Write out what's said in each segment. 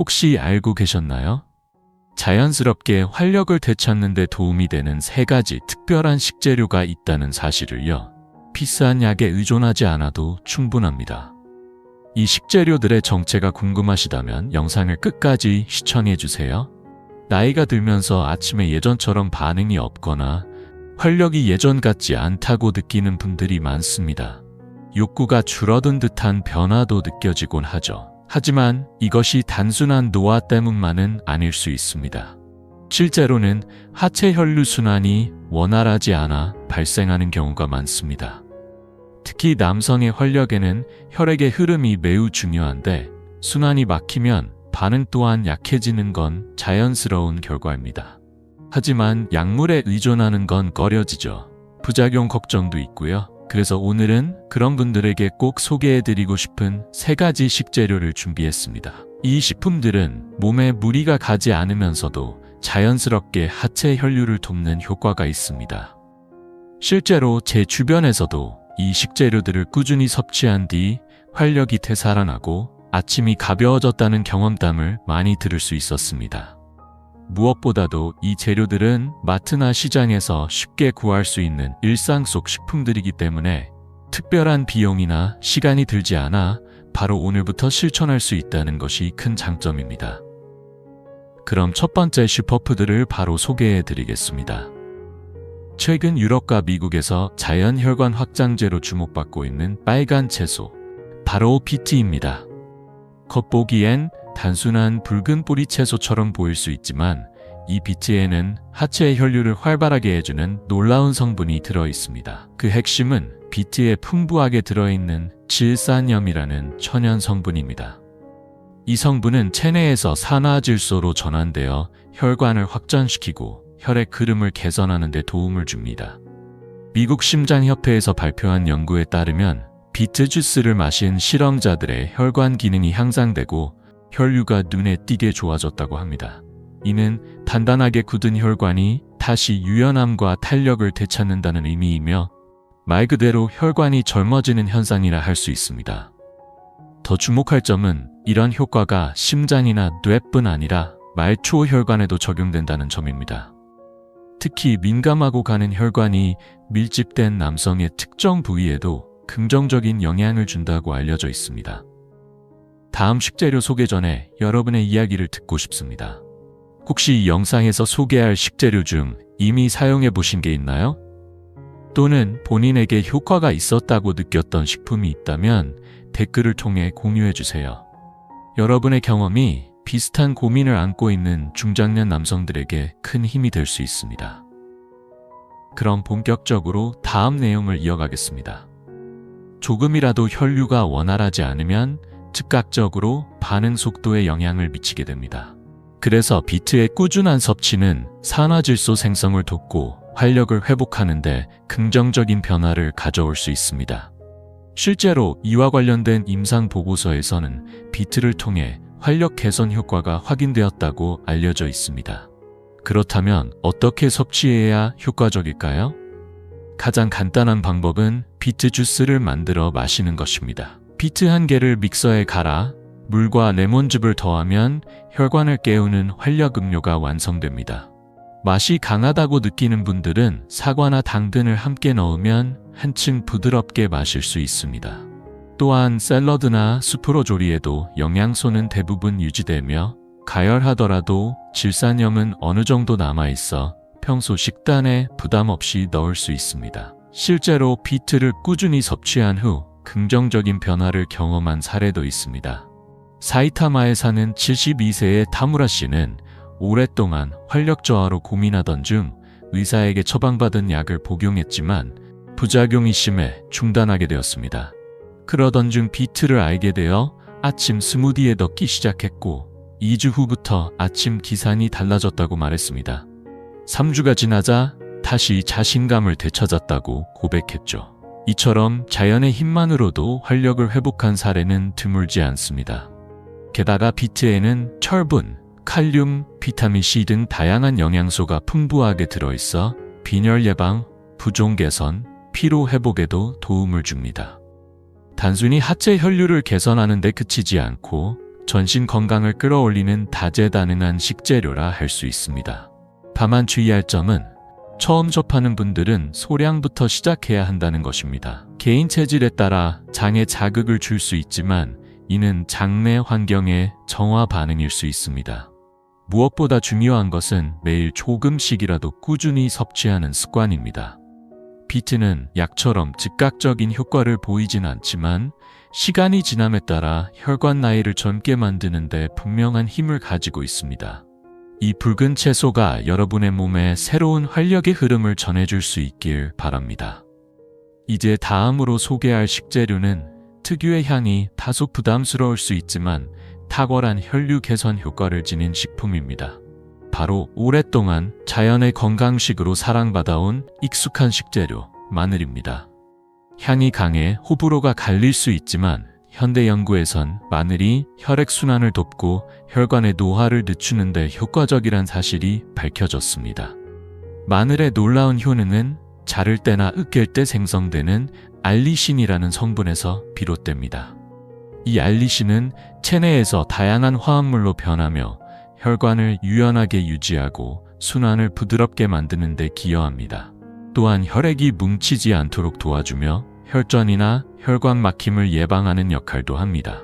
혹시 알고 계셨나요? 자연스럽게 활력을 되찾는 데 도움이 되는 3가지 특별한 식재료가 있다는 사실을요. 비싼 약에 의존하지 않아도 충분합니다. 이 식재료들의 정체가 궁금하시다면 영상을 끝까지 시청해주세요. 나이가 들면서 아침에 예전처럼 반응이 없거나 활력이 예전 같지 않다고 느끼는 분들이 많습니다. 욕구가 줄어든 듯한 변화도 느껴지곤 하죠. 하지만 이것이 단순한 노화 때문만은 아닐 수 있습니다. 실제로는 하체 혈류순환이 원활하지 않아 발생하는 경우가 많습니다. 특히 남성의 활력에는 혈액의 흐름이 매우 중요한데 순환이 막히면 반응 또한 약해지는 건 자연스러운 결과입니다. 하지만 약물에 의존하는 건 꺼려지죠. 부작용 걱정도 있고요. 그래서 오늘은 그런 분들에게 꼭 소개해드리고 싶은 3가지 식재료를 준비했습니다. 이 식품들은 몸에 무리가 가지 않으면서도 자연스럽게 하체 혈류를 돕는 효과가 있습니다. 실제로 제 주변에서도 이 식재료들을 꾸준히 섭취한 뒤 활력이 되살아나고 아침이 가벼워졌다는 경험담을 많이 들을 수 있었습니다. 무엇보다도 이 재료들은 마트나 시장에서 쉽게 구할 수 있는 일상 속 식품들이기 때문에 특별한 비용이나 시간이 들지 않아 바로 오늘부터 실천할 수 있다는 것이 큰 장점입니다. 그럼 첫 번째 슈퍼푸드를 바로 소개해 드리겠습니다. 최근 유럽과 미국에서 자연혈관 확장제로 주목받고 있는 빨간 채소, 바로 비트입니다. 겉보기엔 단순한 붉은 뿌리 채소처럼 보일 수 있지만 이 비트에는 하체의 혈류를 활발하게 해주는 놀라운 성분이 들어 있습니다. 그 핵심은 비트에 풍부하게 들어있는 질산염이라는 천연 성분입니다. 이 성분은 체내에서 산화질소로 전환되어 혈관을 확장시키고 혈액 흐름을 개선하는 데 도움을 줍니다. 미국 심장협회에서 발표한 연구에 따르면 비트 주스를 마신 실험자들의 혈관 기능이 향상되고 혈류가 눈에 띄게 좋아졌다고 합니다. 이는 단단하게 굳은 혈관이 다시 유연함과 탄력을 되찾는다는 의미이며 말 그대로 혈관이 젊어지는 현상이라 할 수 있습니다. 더 주목할 점은 이런 효과가 심장이나 뇌뿐 아니라 말초 혈관에도 적용된다는 점입니다. 특히 민감하고 가는 혈관이 밀집된 남성의 특정 부위에도 긍정적인 영향을 준다고 알려져 있습니다. 다음 식재료 소개 전에 여러분의 이야기를 듣고 싶습니다. 혹시 이 영상에서 소개할 식재료 중 이미 사용해 보신 게 있나요? 또는 본인에게 효과가 있었다고 느꼈던 식품이 있다면 댓글을 통해 공유해 주세요. 여러분의 경험이 비슷한 고민을 안고 있는 중장년 남성들에게 큰 힘이 될 수 있습니다. 그럼 본격적으로 다음 내용을 이어가겠습니다. 조금이라도 혈류가 원활하지 않으면 즉각적으로 반응 속도에 영향을 미치게 됩니다. 그래서 비트의 꾸준한 섭취는 산화질소 생성을 돕고 활력을 회복하는 데 긍정적인 변화를 가져올 수 있습니다. 실제로 이와 관련된 임상 보고서에서는 비트를 통해 활력 개선 효과가 확인되었다고 알려져 있습니다. 그렇다면 어떻게 섭취해야 효과적일까요? 가장 간단한 방법은 비트 주스를 만들어 마시는 것입니다. 비트 1개를 믹서에 갈아 물과 레몬즙을 더하면 혈관을 깨우는 활력 음료가 완성됩니다. 맛이 강하다고 느끼는 분들은 사과나 당근을 함께 넣으면 한층 부드럽게 마실 수 있습니다. 또한 샐러드나 수프로 조리해도 영양소는 대부분 유지되며 가열하더라도 질산염은 어느 정도 남아있어 평소 식단에 부담 없이 넣을 수 있습니다. 실제로 비트를 꾸준히 섭취한 후 긍정적인 변화를 경험한 사례도 있습니다. 사이타마에 사는 72세의 타무라 씨는 오랫동안 활력 저하로 고민하던 중 의사에게 처방받은 약을 복용했지만 부작용이 심해 중단하게 되었습니다. 그러던 중 비트를 알게 되어 아침 스무디에 넣기 시작했고 2주 후부터 아침 기상이 달라졌다고 말했습니다. 3주가 지나자 다시 자신감을 되찾았다고 고백했죠. 이처럼 자연의 힘만으로도 활력을 회복한 사례는 드물지 않습니다. 게다가 비트에는 철분, 칼륨, 비타민C 등 다양한 영양소가 풍부하게 들어있어 빈혈 예방, 부종 개선, 피로 회복에도 도움을 줍니다. 단순히 하체 혈류를 개선하는 데 그치지 않고 전신 건강을 끌어올리는 다재다능한 식재료라 할 수 있습니다. 다만 주의할 점은 처음 접하는 분들은 소량부터 시작해야 한다는 것입니다. 개인 체질에 따라 장에 자극을 줄 수 있지만 이는 장내 환경의 정화 반응일 수 있습니다. 무엇보다 중요한 것은 매일 조금씩이라도 꾸준히 섭취하는 습관입니다. 비트는 약처럼 즉각적인 효과를 보이진 않지만 시간이 지남에 따라 혈관 나이를 젊게 만드는 데 분명한 힘을 가지고 있습니다. 이 붉은 채소가 여러분의 몸에 새로운 활력의 흐름을 전해줄 수 있길 바랍니다. 이제 다음으로 소개할 식재료는 특유의 향이 다소 부담스러울 수 있지만 탁월한 혈류 개선 효과를 지닌 식품입니다. 바로 오랫동안 자연의 건강식으로 사랑받아온 익숙한 식재료, 마늘입니다. 향이 강해 호불호가 갈릴 수 있지만 현대 연구에선 마늘이 혈액순환을 돕고 혈관의 노화를 늦추는 데 효과적이란 사실이 밝혀졌습니다. 마늘의 놀라운 효능은 자를 때나 으깰 때 생성되는 알리신이라는 성분에서 비롯됩니다. 이 알리신은 체내에서 다양한 화합물로 변하며 혈관을 유연하게 유지하고 순환을 부드럽게 만드는 데 기여합니다. 또한 혈액이 뭉치지 않도록 도와주며 혈전이나 혈관 막힘을 예방하는 역할도 합니다.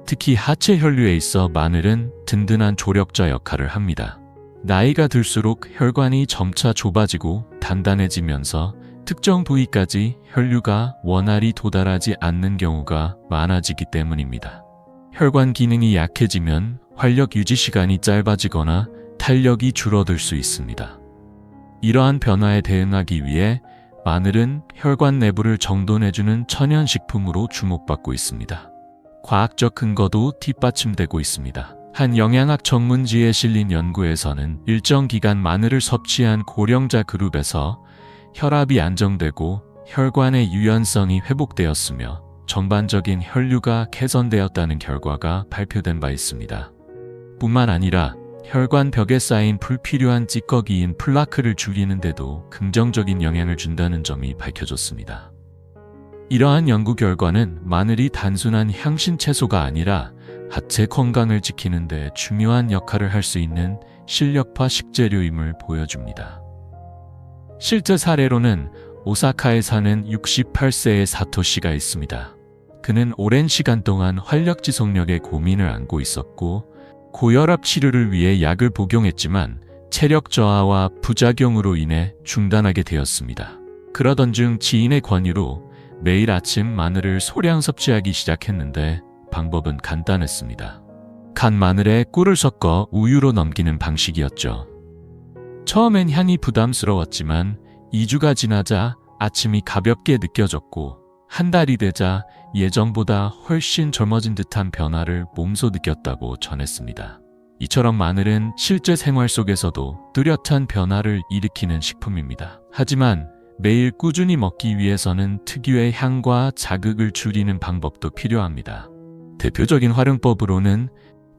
특히 하체 혈류에 있어 마늘은 든든한 조력자 역할을 합니다. 나이가 들수록 혈관이 점차 좁아지고 단단해지면서 특정 부위까지 혈류가 원활히 도달하지 않는 경우가 많아지기 때문입니다. 혈관 기능이 약해지면 활력 유지 시간이 짧아지거나 탄력이 줄어들 수 있습니다. 이러한 변화에 대응하기 위해 마늘은 혈관 내부를 정돈해주는 천연식품으로 주목받고 있습니다. 과학적 근거도 뒷받침되고 있습니다. 한 영양학 전문지에 실린 연구에서는 일정 기간 마늘을 섭취한 고령자 그룹에서 혈압이 안정되고 혈관의 유연성이 회복되었으며 전반적인 혈류가 개선되었다는 결과가 발표된 바 있습니다. 뿐만 아니라 혈관 벽에 쌓인 불필요한 찌꺼기인 플라크를 줄이는 데도 긍정적인 영향을 준다는 점이 밝혀졌습니다. 이러한 연구 결과는 마늘이 단순한 향신 채소가 아니라 하체 건강을 지키는 데 중요한 역할을 할 수 있는 실력파 식재료임을 보여줍니다. 실제 사례로는 오사카에 사는 68세의 사토시가 있습니다. 그는 오랜 시간 동안 활력 지속력에 고민을 안고 있었고 고혈압 치료를 위해 약을 복용했지만 체력 저하와 부작용으로 인해 중단하게 되었습니다. 그러던 중 지인의 권유로 매일 아침 마늘을 소량 섭취하기 시작했는데 방법은 간단했습니다. 간 마늘에 꿀을 섞어 우유로 넘기는 방식이었죠. 처음엔 향이 부담스러웠지만 2주가 지나자 아침이 가볍게 느껴졌고 한 달이 되자 예전보다 훨씬 젊어진 듯한 변화를 몸소 느꼈다고 전했습니다. 이처럼 마늘은 실제 생활 속에서도 뚜렷한 변화를 일으키는 식품입니다. 하지만 매일 꾸준히 먹기 위해서는 특유의 향과 자극을 줄이는 방법도 필요합니다. 대표적인 활용법으로는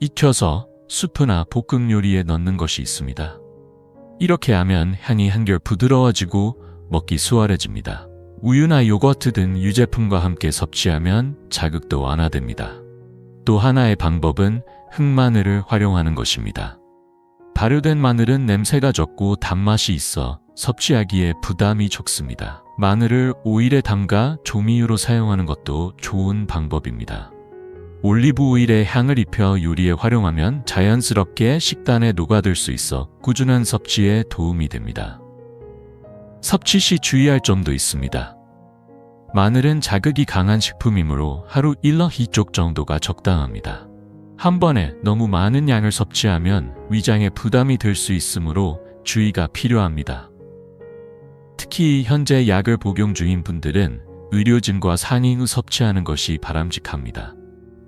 익혀서 수프나 볶음 요리에 넣는 것이 있습니다. 이렇게 하면 향이 한결 부드러워지고 먹기 수월해집니다. 우유나 요거트 등 유제품과 함께 섭취하면 자극도 완화됩니다. 또 하나의 방법은 흑마늘을 활용하는 것입니다. 발효된 마늘은 냄새가 적고 단맛이 있어 섭취하기에 부담이 적습니다. 마늘을 오일에 담가 조미유로 사용하는 것도 좋은 방법입니다. 올리브 오일에 향을 입혀 요리에 활용하면 자연스럽게 식단에 녹아들 수 있어 꾸준한 섭취에 도움이 됩니다. 섭취 시 주의할 점도 있습니다. 마늘은 자극이 강한 식품이므로 하루 1러 2쪽 정도가 적당합니다. 한 번에 너무 많은 양을 섭취하면 위장에 부담이 될 수 있으므로 주의가 필요합니다. 특히 현재 약을 복용 중인 분들은 의료진과 상의 후 섭취하는 것이 바람직합니다.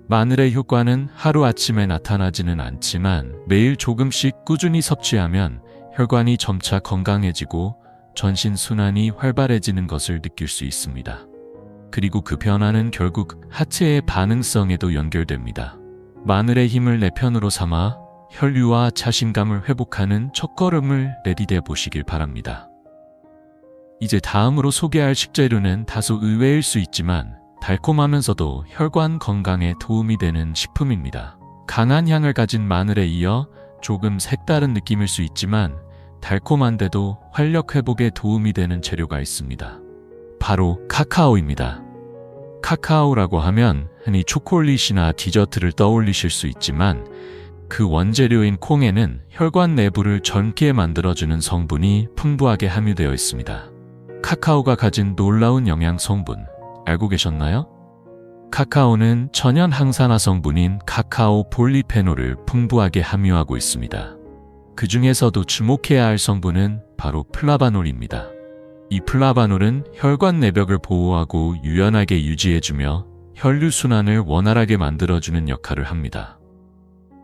마늘의 효과는 하루아침에 나타나지는 않지만 매일 조금씩 꾸준히 섭취하면 혈관이 점차 건강해지고 전신 순환이 활발해지는 것을 느낄 수 있습니다. 그리고 그 변화는 결국 하체의 반응성에도 연결됩니다. 마늘의 힘을 내 편으로 삼아 혈류와 자신감을 회복하는 첫걸음을 내디뎌 보시길 바랍니다. 이제 다음으로 소개할 식재료는 다소 의외일 수 있지만 달콤하면서도 혈관 건강에 도움이 되는 식품입니다. 강한 향을 가진 마늘에 이어 조금 색다른 느낌일 수 있지만 달콤한데도 활력 회복에 도움이 되는 재료가 있습니다. 바로 카카오입니다. 카카오라고 하면 흔히 초콜릿이나 디저트를 떠올리실 수 있지만 그 원재료인 콩에는 혈관 내부를 젊게 만들어주는 성분이 풍부하게 함유되어 있습니다. 카카오가 가진 놀라운 영양 성분 알고 계셨나요? 카카오는 천연 항산화 성분인 카카오 폴리페놀을 풍부하게 함유하고 있습니다. 그 중에서도 주목해야 할 성분은 바로 플라바놀입니다. 이 플라바놀은 혈관 내벽을 보호하고 유연하게 유지해주며 혈류순환을 원활하게 만들어주는 역할을 합니다.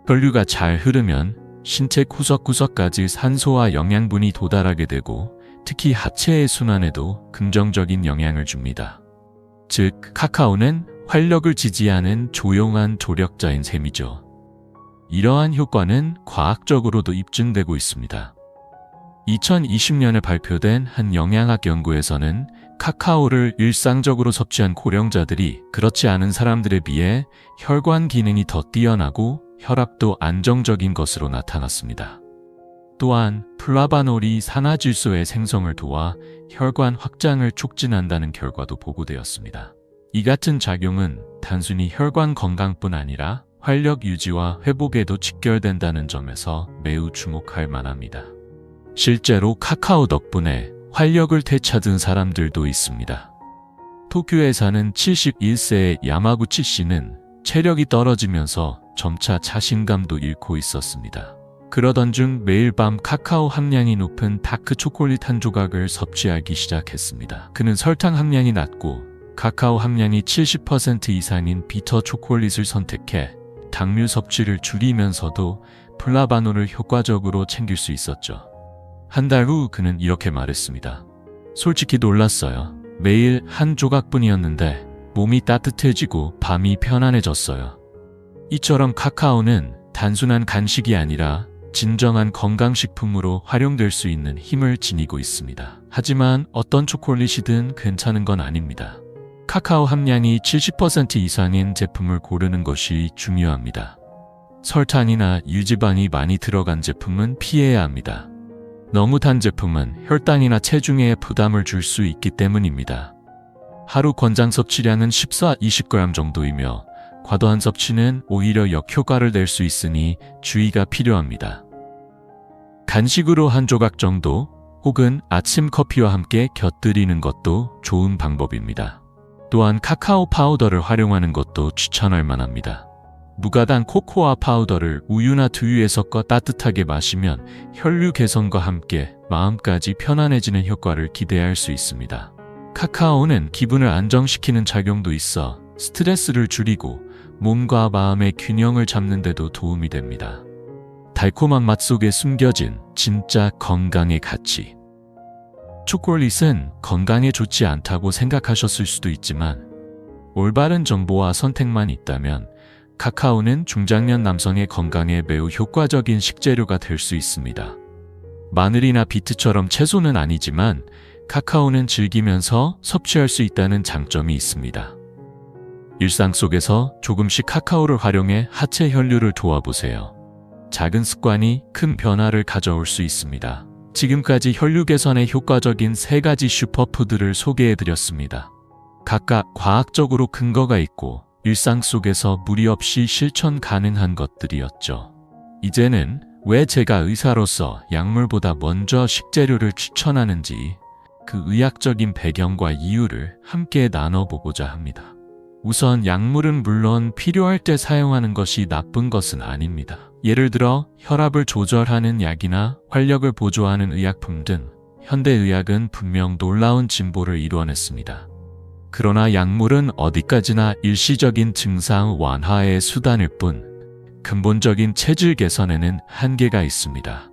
혈류가 잘 흐르면 신체 구석구석까지 산소와 영양분이 도달하게 되고 특히 하체의 순환에도 긍정적인 영향을 줍니다. 즉, 카카오는 활력을 지지하는 조용한 조력자인 셈이죠. 이러한 효과는 과학적으로도 입증되고 있습니다. 2020년에 발표된 한 영양학 연구에서는 카카오를 일상적으로 섭취한 고령자들이 그렇지 않은 사람들에 비해 혈관 기능이 더 뛰어나고 혈압도 안정적인 것으로 나타났습니다. 또한 플라바놀이 산화질소의 생성을 도와 혈관 확장을 촉진한다는 결과도 보고되었습니다. 이 같은 작용은 단순히 혈관 건강뿐 아니라 활력 유지와 회복에도 직결된다는 점에서 매우 주목할 만합니다. 실제로 카카오 덕분에 활력을 되찾은 사람들도 있습니다. 도쿄에 사는 71세의 야마구치 씨는 체력이 떨어지면서 점차 자신감도 잃고 있었습니다. 그러던 중 매일 밤 카카오 함량이 높은 다크 초콜릿 한 조각을 섭취하기 시작했습니다. 그는 설탕 함량이 낮고 카카오 함량이 70% 이상인 비터 초콜릿을 선택해 당류 섭취를 줄이면서도 플라바놀을 효과적으로 챙길 수 있었죠. 한 달 후 그는 이렇게 말했습니다. 솔직히 놀랐어요. 매일 한 조각뿐이었는데 몸이 따뜻해지고 밤이 편안해졌어요. 이처럼 카카오는 단순한 간식이 아니라 진정한 건강식품으로 활용될 수 있는 힘을 지니고 있습니다. 하지만 어떤 초콜릿이든 괜찮은 건 아닙니다. 카카오 함량이 70% 이상인 제품을 고르는 것이 중요합니다. 설탕이나 유지방이 많이 들어간 제품은 피해야 합니다. 너무 단 제품은 혈당이나 체중에 부담을 줄 수 있기 때문입니다. 하루 권장 섭취량은 14-20g 정도이며 과도한 섭취는 오히려 역효과를 낼 수 있으니 주의가 필요합니다. 간식으로 한 조각 정도 혹은 아침 커피와 함께 곁들이는 것도 좋은 방법입니다. 또한 카카오 파우더를 활용하는 것도 추천할 만합니다. 무가당 코코아 파우더를 우유나 두유에 섞어 따뜻하게 마시면 혈류 개선과 함께 마음까지 편안해지는 효과를 기대할 수 있습니다. 카카오는 기분을 안정시키는 작용도 있어 스트레스를 줄이고 몸과 마음의 균형을 잡는 데도 도움이 됩니다. 달콤한 맛 속에 숨겨진 진짜 건강의 가치. 초콜릿은 건강에 좋지 않다고 생각하셨을 수도 있지만 올바른 정보와 선택만 있다면 카카오는 중장년 남성의 건강에 매우 효과적인 식재료가 될 수 있습니다. 마늘이나 비트처럼 채소는 아니지만 카카오는 즐기면서 섭취할 수 있다는 장점이 있습니다. 일상 속에서 조금씩 카카오를 활용해 하체 혈류를 도와보세요. 작은 습관이 큰 변화를 가져올 수 있습니다. 지금까지 혈류 개선에 효과적인 3가지 슈퍼푸드를 소개해드렸습니다. 각각 과학적으로 근거가 있고 일상 속에서 무리 없이 실천 가능한 것들이었죠. 이제는 왜 제가 의사로서 약물보다 먼저 식재료를 추천하는지 그 의학적인 배경과 이유를 함께 나눠보고자 합니다. 우선 약물은 물론 필요할 때 사용하는 것이 나쁜 것은 아닙니다. 예를 들어 혈압을 조절하는 약이나 활력을 보조하는 의약품 등 현대의학은 분명 놀라운 진보를 이루어냈습니다. 그러나 약물은 어디까지나 일시적인 증상 완화의 수단일 뿐 근본적인 체질 개선에는 한계가 있습니다.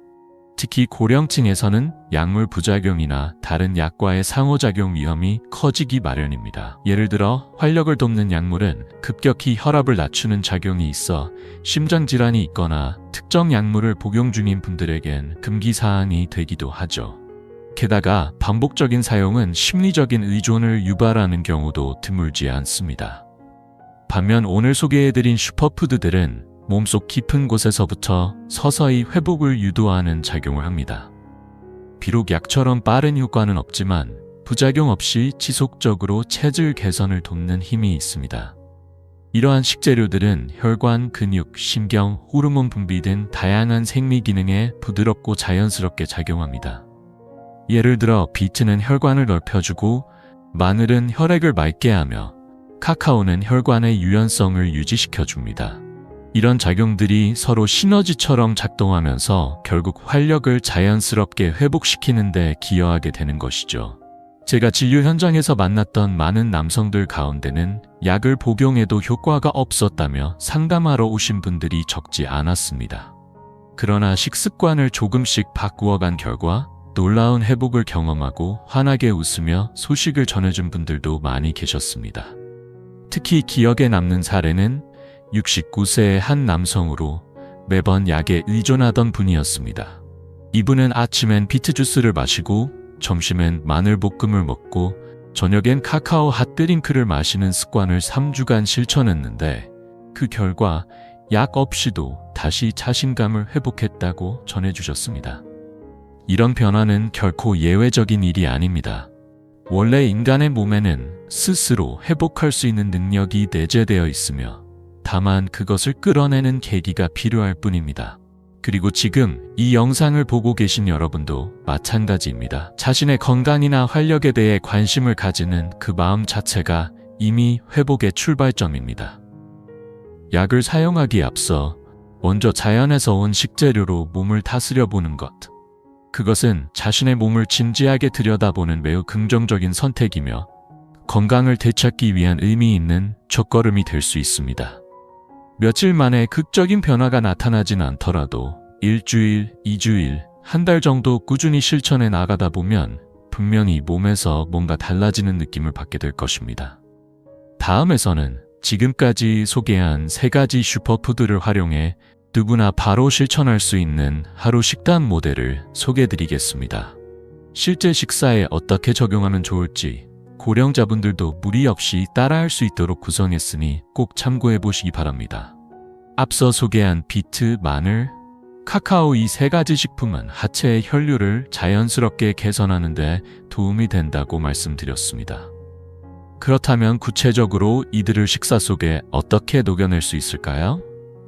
특히 고령층에서는 약물 부작용이나 다른 약과의 상호작용 위험이 커지기 마련입니다. 예를 들어 활력을 돕는 약물은 급격히 혈압을 낮추는 작용이 있어 심장질환이 있거나 특정 약물을 복용 중인 분들에겐 금기사항이 되기도 하죠. 게다가 반복적인 사용은 심리적인 의존을 유발하는 경우도 드물지 않습니다. 반면 오늘 소개해드린 슈퍼푸드들은 몸속 깊은 곳에서부터 서서히 회복을 유도하는 작용을 합니다. 비록 약처럼 빠른 효과는 없지만 부작용 없이 지속적으로 체질 개선을 돕는 힘이 있습니다. 이러한 식재료들은 혈관, 근육, 신경, 호르몬 분비 등 다양한 생리 기능에 부드럽고 자연스럽게 작용합니다. 예를 들어 비트는 혈관을 넓혀주고 마늘은 혈액을 맑게 하며 카카오는 혈관의 유연성을 유지시켜줍니다. 이런 작용들이 서로 시너지처럼 작동하면서 결국 활력을 자연스럽게 회복시키는 데 기여하게 되는 것이죠. 제가 진료 현장에서 만났던 많은 남성들 가운데는 약을 복용해도 효과가 없었다며 상담하러 오신 분들이 적지 않았습니다. 그러나 식습관을 조금씩 바꾸어간 결과 놀라운 회복을 경험하고 환하게 웃으며 소식을 전해준 분들도 많이 계셨습니다. 특히 기억에 남는 사례는 69세의 한 남성으로 매번 약에 의존하던 분이었습니다. 이분은 아침엔 비트 주스를 마시고 점심엔 마늘볶음을 먹고 저녁엔 카카오 핫드링크를 마시는 습관을 3주간 실천했는데 그 결과 약 없이도 다시 자신감을 회복했다고 전해주셨습니다. 이런 변화는 결코 예외적인 일이 아닙니다. 원래 인간의 몸에는 스스로 회복할 수 있는 능력이 내재되어 있으며 다만 그것을 끌어내는 계기가 필요할 뿐입니다. 그리고 지금 이 영상을 보고 계신 여러분도 마찬가지입니다. 자신의 건강이나 활력에 대해 관심을 가지는 그 마음 자체가 이미 회복의 출발점입니다. 약을 사용하기에 앞서 먼저 자연에서 온 식재료로 몸을 다스려 보는 것. 그것은 자신의 몸을 진지하게 들여다보는 매우 긍정적인 선택이며 건강을 되찾기 위한 의미 있는 첫걸음이 될 수 있습니다. 며칠 만에 극적인 변화가 나타나진 않더라도 일주일, 2주일, 한 달 정도 꾸준히 실천해 나가다 보면 분명히 몸에서 뭔가 달라지는 느낌을 받게 될 것입니다. 다음에서는 지금까지 소개한 3가지 슈퍼푸드를 활용해 누구나 바로 실천할 수 있는 하루 식단 모델을 소개해드리겠습니다. 실제 식사에 어떻게 적용하면 좋을지 고령자분들도 무리 없이 따라할 수 있도록 구성했으니 꼭 참고해보시기 바랍니다. 앞서 소개한 비트, 마늘, 카카오 이 3가지 식품은 하체의 혈류를 자연스럽게 개선하는 데 도움이 된다고 말씀드렸습니다. 그렇다면 구체적으로 이들을 식사 속에 어떻게 녹여낼 수 있을까요?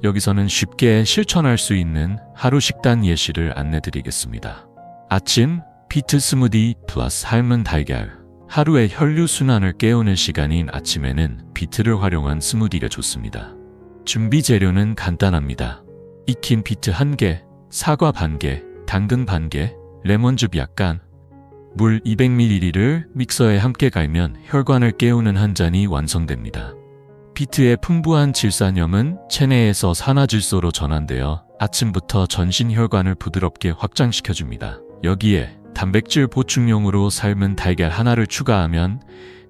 여기서는 쉽게 실천할 수 있는 하루 식단 예시를 안내드리겠습니다. 아침, 비트 스무디 플러스 삶은 달걀. 하루의 혈류순환을 깨우는 시간인 아침에는 비트를 활용한 스무디가 좋습니다. 준비 재료는 간단합니다. 익힌 비트 1개, 사과 반개, 당근 반개, 레몬즙 약간, 물 200ml를 믹서에 함께 갈면 혈관을 깨우는 한 잔이 완성됩니다. 비트의 풍부한 질산염은 체내에서 산화질소로 전환되어 아침부터 전신 혈관을 부드럽게 확장시켜줍니다. 여기에 단백질 보충용으로 삶은 달걀 하나를 추가하면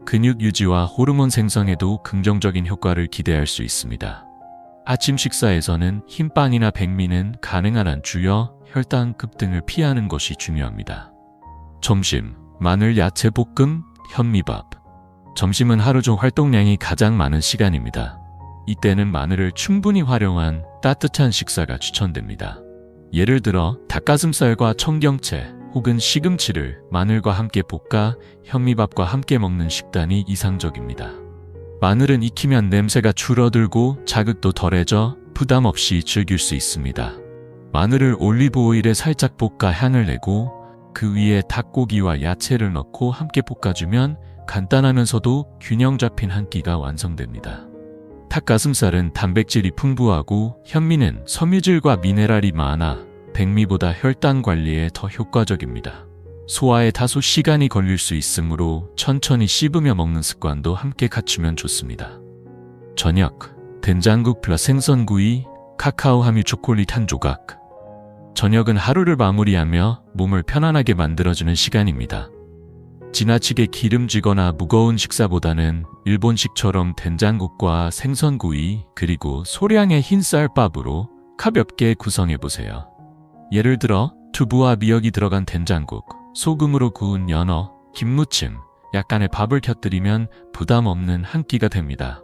근육 유지와 호르몬 생성에도 긍정적인 효과를 기대할 수 있습니다. 아침 식사에서는 흰빵이나 백미는 가능한 한 줄여 혈당급 등을 피하는 것이 중요합니다. 점심, 마늘 야채 볶음, 현미밥. 점심은 하루 중 활동량이 가장 많은 시간입니다. 이때는 마늘을 충분히 활용한 따뜻한 식사가 추천됩니다. 예를 들어 닭가슴살과 청경채 혹은 시금치를 마늘과 함께 볶아 현미밥과 함께 먹는 식단이 이상적입니다. 마늘은 익히면 냄새가 줄어들고 자극도 덜해져 부담 없이 즐길 수 있습니다. 마늘을 올리브 오일에 살짝 볶아 향을 내고 그 위에 닭고기와 야채를 넣고 함께 볶아주면 간단하면서도 균형 잡힌 한 끼가 완성됩니다. 닭가슴살은 단백질이 풍부하고 현미는 섬유질과 미네랄이 많아 백미보다 혈당 관리에 더 효과적입니다. 소화에 다소 시간이 걸릴 수 있으므로 천천히 씹으며 먹는 습관도 함께 갖추면 좋습니다. 저녁, 된장국 플러스 생선구이, 카카오 함유 초콜릿 한 조각. 저녁은 하루를 마무리하며 몸을 편안하게 만들어주는 시간입니다. 지나치게 기름지거나 무거운 식사보다는 일본식처럼 된장국과 생선구이 그리고 소량의 흰쌀밥으로 가볍게 구성해보세요. 예를 들어 두부와 미역이 들어간 된장국, 소금으로 구운 연어, 김무침, 약간의 밥을 곁들이면 부담 없는 한 끼가 됩니다.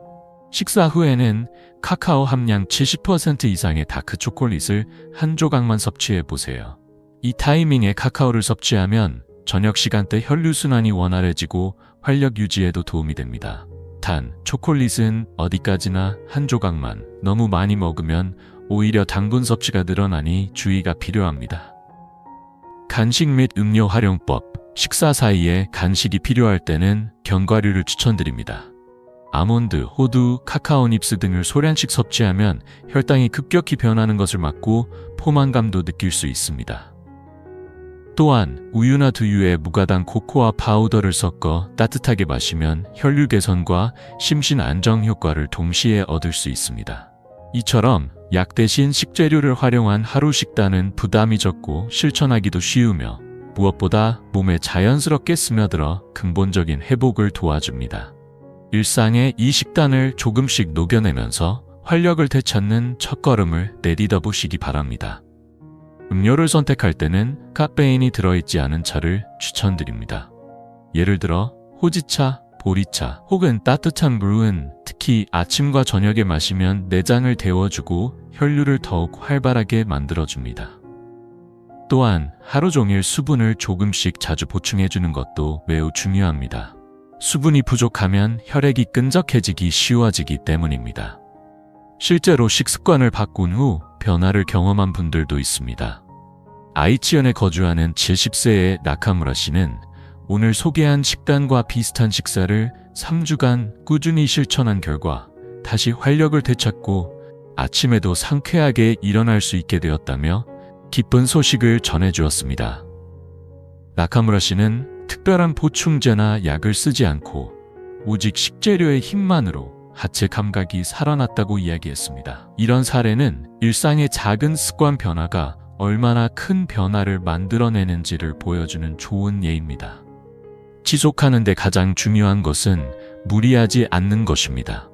식사 후에는 카카오 함량 70% 이상의 다크 초콜릿을 한 조각만 섭취해 보세요. 이 타이밍에 카카오를 섭취하면 저녁 시간대 혈류순환이 원활해지고 활력 유지에도 도움이 됩니다. 단, 초콜릿은 어디까지나 한 조각만, 너무 많이 먹으면 오히려 당분 섭취가 늘어나니 주의가 필요합니다. 간식 및 음료 활용법. 식사 사이에 간식이 필요할 때는 견과류를 추천드립니다. 아몬드, 호두, 카카오 닙스 등을 소량씩 섭취하면 혈당이 급격히 변하는 것을 막고 포만감도 느낄 수 있습니다. 또한 우유나 두유에 무가당 코코아 파우더를 섞어 따뜻하게 마시면 혈류 개선과 심신 안정 효과를 동시에 얻을 수 있습니다. 이처럼 약 대신 식재료를 활용한 하루 식단은 부담이 적고 실천하기도 쉬우며 무엇보다 몸에 자연스럽게 스며들어 근본적인 회복을 도와줍니다. 일상에 이 식단을 조금씩 녹여내면서 활력을 되찾는 첫걸음을 내디뎌 보시기 바랍니다. 음료를 선택할 때는 카페인이 들어있지 않은 차를 추천드립니다. 예를 들어 호지차, 보리차 혹은 따뜻한 물은 특히 아침과 저녁에 마시면 내장을 데워주고 혈류를 더욱 활발하게 만들어줍니다. 또한 하루 종일 수분을 조금씩 자주 보충해주는 것도 매우 중요합니다. 수분이 부족하면 혈액이 끈적해지기 쉬워지기 때문입니다. 실제로 식습관을 바꾼 후 변화를 경험한 분들도 있습니다. 아이치현에 거주하는 70세의 나카무라 씨는 오늘 소개한 식단과 비슷한 식사를 3주간 꾸준히 실천한 결과 다시 활력을 되찾고 아침에도 상쾌하게 일어날 수 있게 되었다며 기쁜 소식을 전해주었습니다. 나카무라 씨는 특별한 보충제나 약을 쓰지 않고 오직 식재료의 힘만으로 하체 감각이 살아났다고 이야기했습니다. 이런 사례는 일상의 작은 습관 변화가 얼마나 큰 변화를 만들어내는지를 보여주는 좋은 예입니다. 지속하는 데 가장 중요한 것은 무리하지 않는 것입니다.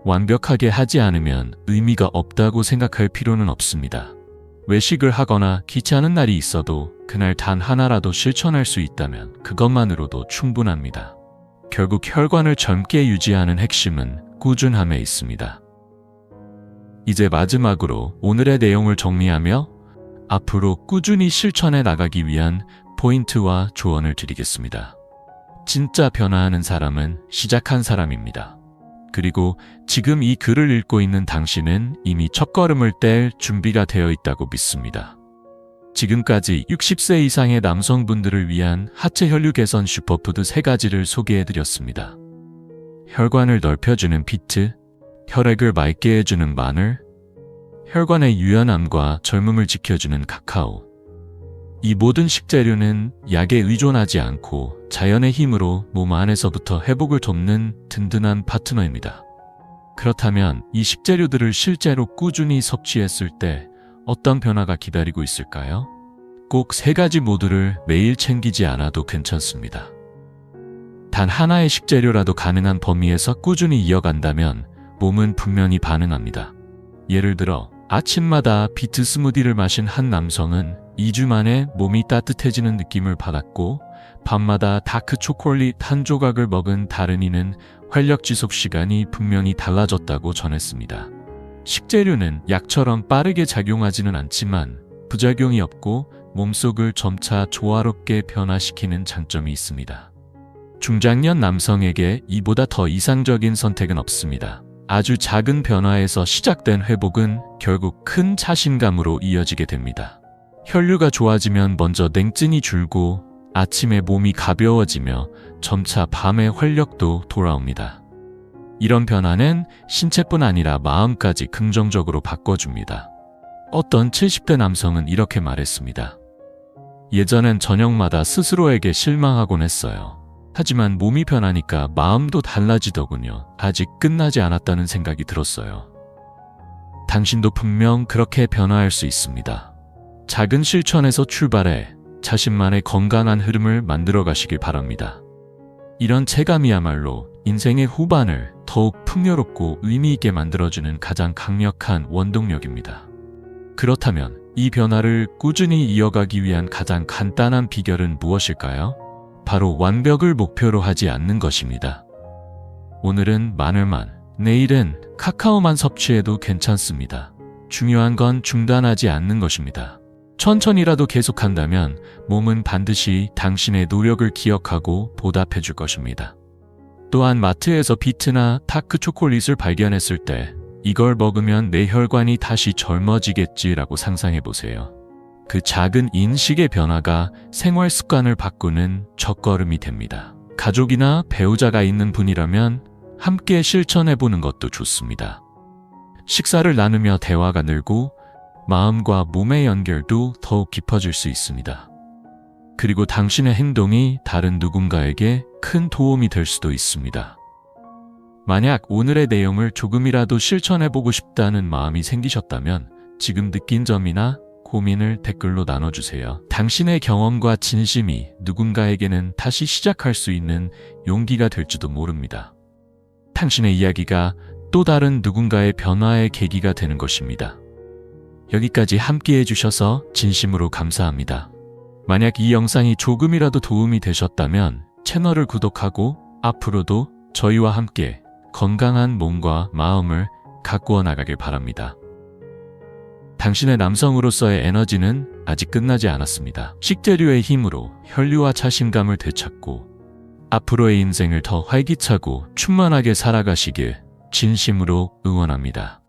완벽하게 하지 않으면 의미가 없다고 생각할 필요는 없습니다. 외식을 하거나 귀찮은 날이 있어도 그날 단 하나라도 실천할 수 있다면 그것만으로도 충분합니다. 결국 혈관을 젊게 유지하는 핵심은 꾸준함에 있습니다. 이제 마지막으로 오늘의 내용을 정리하며 앞으로 꾸준히 실천해 나가기 위한 포인트와 조언을 드리겠습니다. 진짜 변화하는 사람은 시작한 사람입니다. 그리고 지금 이 글을 읽고 있는 당신은 이미 첫걸음을 뗄 준비가 되어 있다고 믿습니다. 지금까지 60세 이상의 남성분들을 위한 하체 혈류 개선 슈퍼푸드 3가지를 소개해드렸습니다. 혈관을 넓혀주는 비트, 혈액을 맑게 해주는 마늘, 혈관의 유연함과 젊음을 지켜주는 카카오. 이 모든 식재료는 약에 의존하지 않고 자연의 힘으로 몸 안에서부터 회복을 돕는 든든한 파트너입니다. 그렇다면 이 식재료들을 실제로 꾸준히 섭취했을 때 어떤 변화가 기다리고 있을까요? 꼭 3가지 모두를 매일 챙기지 않아도 괜찮습니다. 단 하나의 식재료라도 가능한 범위에서 꾸준히 이어간다면 몸은 분명히 반응합니다. 예를 들어 아침마다 비트 스무디를 마신 한 남성은 2주 만에 몸이 따뜻해지는 느낌을 받았고 밤마다 다크 초콜릿 한 조각을 먹은 다른 이는 활력 지속 시간이 분명히 달라졌다고 전했습니다. 식재료는 약처럼 빠르게 작용하지는 않지만 부작용이 없고 몸속을 점차 조화롭게 변화시키는 장점이 있습니다. 중장년 남성에게 이보다 더 이상적인 선택은 없습니다. 아주 작은 변화에서 시작된 회복은 결국 큰 자신감으로 이어지게 됩니다. 혈류가 좋아지면 먼저 냉증이 줄고 아침에 몸이 가벼워지며 점차 밤의 활력도 돌아옵니다. 이런 변화는 신체뿐 아니라 마음까지 긍정적으로 바꿔줍니다. 어떤 70대 남성은 이렇게 말했습니다. 예전엔 저녁마다 스스로에게 실망하곤 했어요. 하지만 몸이 변하니까 마음도 달라지더군요. 아직 끝나지 않았다는 생각이 들었어요. 당신도 분명 그렇게 변화할 수 있습니다. 작은 실천에서 출발해 자신만의 건강한 흐름을 만들어 가시길 바랍니다. 이런 체감이야말로 인생의 후반을 더욱 풍요롭고 의미 있게 만들어주는 가장 강력한 원동력입니다. 그렇다면 이 변화를 꾸준히 이어가기 위한 가장 간단한 비결은 무엇일까요? 바로 완벽을 목표로 하지 않는 것입니다. 오늘은 마늘만, 내일은 카카오만 섭취해도 괜찮습니다. 중요한 건 중단하지 않는 것입니다. 천천히라도 계속한다면 몸은 반드시 당신의 노력을 기억하고 보답해 줄 것입니다. 또한 마트에서 비트나 다크 초콜릿을 발견했을 때 이걸 먹으면 내 혈관이 다시 젊어지겠지라고 상상해 보세요. 그 작은 인식의 변화가 생활 습관을 바꾸는 첫걸음이 됩니다. 가족이나 배우자가 있는 분이라면 함께 실천해 보는 것도 좋습니다. 식사를 나누며 대화가 늘고 마음과 몸의 연결도 더욱 깊어질 수 있습니다. 그리고 당신의 행동이 다른 누군가에게 큰 도움이 될 수도 있습니다. 만약 오늘의 내용을 조금이라도 실천해보고 싶다는 마음이 생기셨다면 지금 느낀 점이나 고민을 댓글로 나눠주세요. 당신의 경험과 진심이 누군가에게는 다시 시작할 수 있는 용기가 될지도 모릅니다. 당신의 이야기가 또 다른 누군가의 변화의 계기가 되는 것입니다. 여기까지 함께 해주셔서 진심으로 감사합니다. 만약 이 영상이 조금이라도 도움이 되셨다면 채널을 구독하고 앞으로도 저희와 함께 건강한 몸과 마음을 가꾸어 나가길 바랍니다. 당신의 남성으로서의 에너지는 아직 끝나지 않았습니다. 식재료의 힘으로 혈류와 자신감을 되찾고 앞으로의 인생을 더 활기차고 충만하게 살아가시길 진심으로 응원합니다.